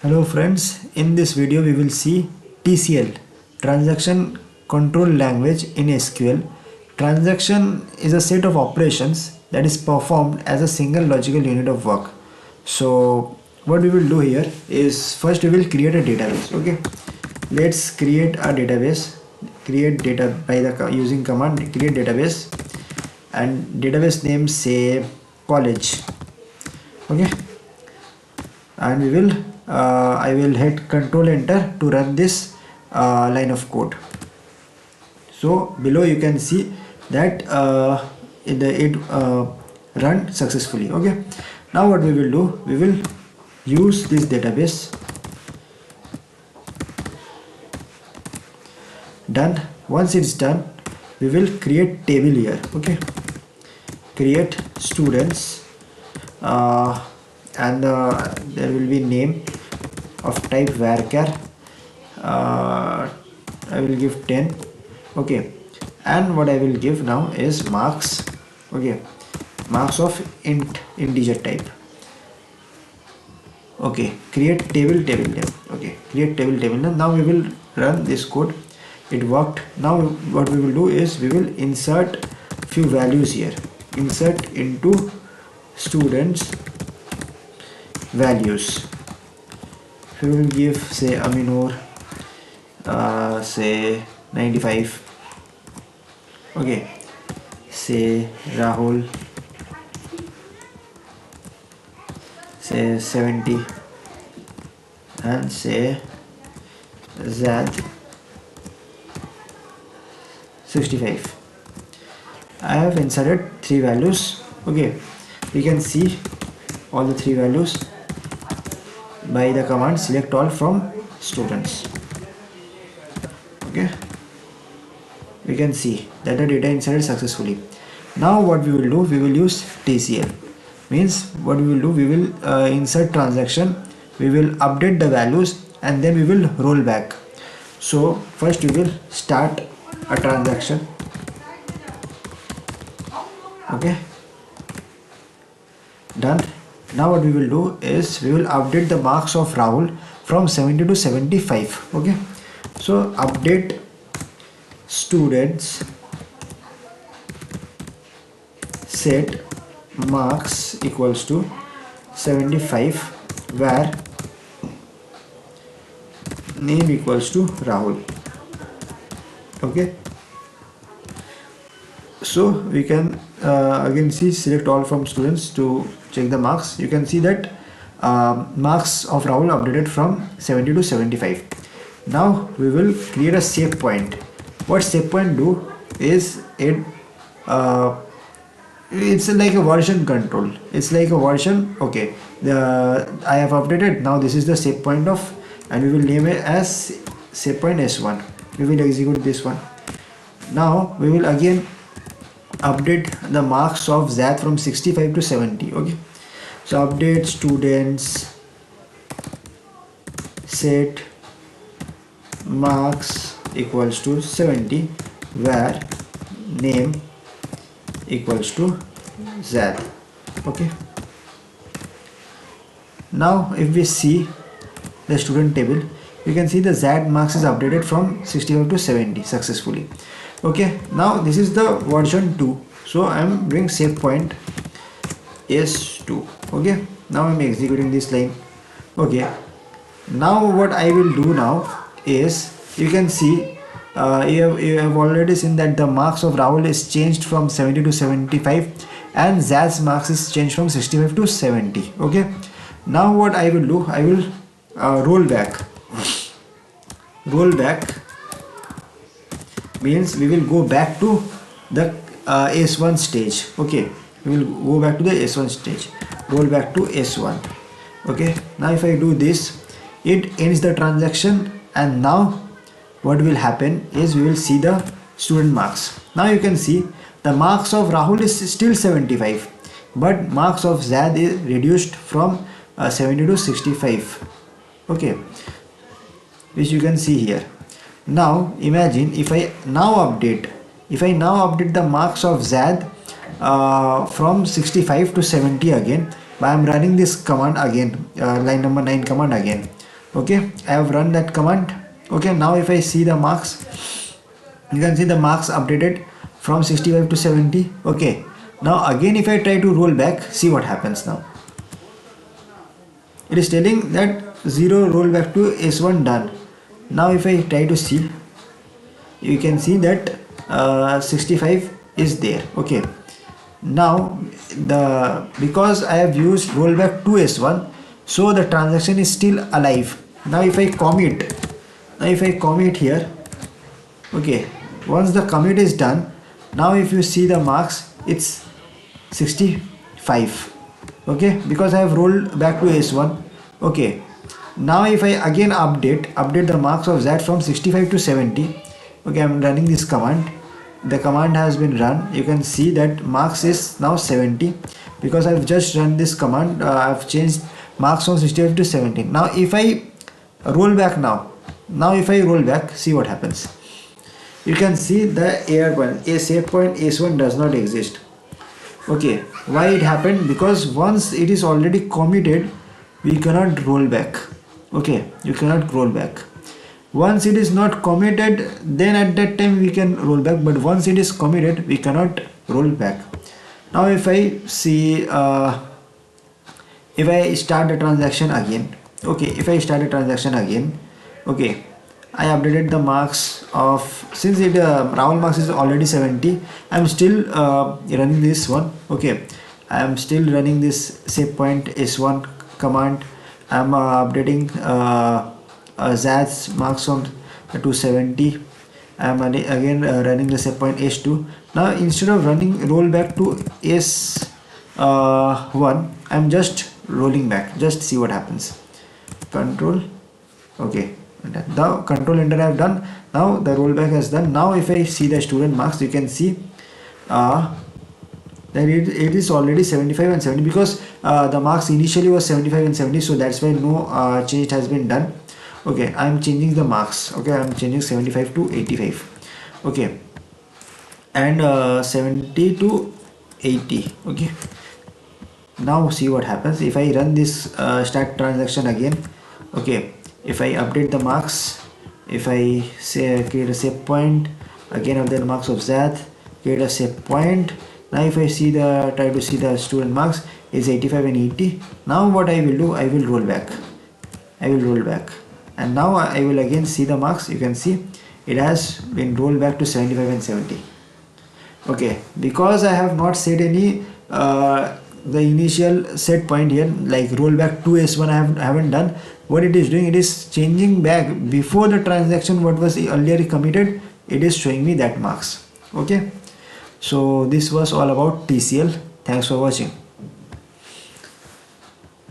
Hello friends, in this video we will see TCL, Transaction Control Language in SQL. Transaction is a set of operations that is performed as a single logical unit of work. So what we will do here is first we will create a database. Okay, let's create a database. Create data by the using command create database, and database name say college. Okay, and we will I will hit control enter to run this line of code. So below you can see that it run successfully. Okay, now what we will do, we will use this database. Done. Once it's done, we will create table here. Okay, create students, and there will be name of type varchar. I will give 10. Okay, and what I will give now is marks. Okay, marks of integer type. Okay, create table name. Okay, create table name. Now we will run this code. It worked. Now what we will do is we will insert few values here. Insert into students values. We will give say Aminor, say 95. Okay, say Rahul, say 70, and say Zad 65. I have inserted three values. Okay, we can see all the three values by the command select all from students. Okay, we can see that the data inserted successfully. Now what we will do, we will use TCL. Means what we will do, we will insert transaction, we will update the values, and then we will roll back. So first we will start a transaction. Okay, done. Now what we will do is we will update the marks of Rahul from 70 to 75. Okay, so update students set marks equals to 75 where name equals to Rahul. Okay, so we can again see select all from students to check the marks. You can see that marks of Rahul updated from 70 to 75. Now we will create a save point. What save point do is it's like a version control. It's like a version. Okay, I have updated. Now this is the save point of, and we will name it as save point S1. We will execute this one. Now we will again update the marks of Zad from 65 to 70. Okay, so update students set marks equals to 70 where name equals to Zad. Okay, now if we see the student table, you can see the Zad marks is updated from 65 to 70 successfully. Okay, now this is the version 2, so I am doing save point S2. Okay, now I am executing this line. Okay, now what I will do now is, you can see you have already seen that the marks of Rahul is changed from 70 to 75 and Zad's marks is changed from 65 to 70. Okay, now what I will do, I will roll back. Roll back means we will go back to the S1 stage. Okay, we will go back to the S1 stage, roll back to S1. Okay, now if I do this, it ends the transaction, and now what will happen is we will see the student marks. Now you can see the marks of Rahul is still 75, but marks of Zad is reduced from 70 to 65. Okay, which you can see here. Now imagine if I now update the marks of Zad from 65 to 70 again, I am running this command again, line number 9 command again. Okay, I have run that command. Okay, now if I see the marks, you can see the marks updated from 65 to 70. Okay, now again if I try to roll back, see what happens now. It is telling that 0 rollback to S1 done. Now if I try to see, you can see that 65 is there. Okay, now because I have used rollback to S1, so the transaction is still alive. Now if I commit here, okay, once the commit is done, now if you see the marks, it's 65. Okay, because I have rolled back to S1. Okay, now if I again update the marks of Z from 65 to 70. Okay, I'm running this command. The command has been run. You can see that marks is now 70 because I've just run this command. I've changed marks from 65 to 70. Now if I roll back now if I roll back, see what happens. You can see the error point, a save point S1 does not exist. Okay, why it happened? Because once it is already committed, we cannot roll back. Okay, you cannot roll back. Once it is not committed, then at that time we can roll back, but once it is committed, we cannot roll back. Now if I see, if I start the transaction again, okay, if I start the transaction again, okay, I updated the marks of, since it Rahul marks is already 70, I'm still running this one. Okay, I am still running this save point S1 command. I'm updating Zad's marks on to 70. I'm again running the save point S2. Now instead of running rollback to S1, I'm just rolling back. Just see what happens. Control. Okay. The control enter I have done. Now the rollback has done. Now if I see the student marks, you can see that it is already 75 and 70 because the marks initially was 75 and 70, so that's why no change has been done. Okay, I am changing the marks. Okay, I am changing 75 to 85. Okay, and 70 to 80. Okay, now see what happens if I run this start transaction again. Okay, if I update the marks, if I say create a save point, again update the marks of Z, create a save point. Now if I see try to see the student marks is 85 and 80. Now what I will do, I will roll back. And now I will again see the marks. You can see it has been rolled back to 75 and 70. Okay, because I have not set any the initial set point here, like rollback to S1 I haven't done. What it is doing, it is changing back before the transaction what was earlier committed, it is showing me that marks. Okay, so this was all about TCL. Thanks for watching.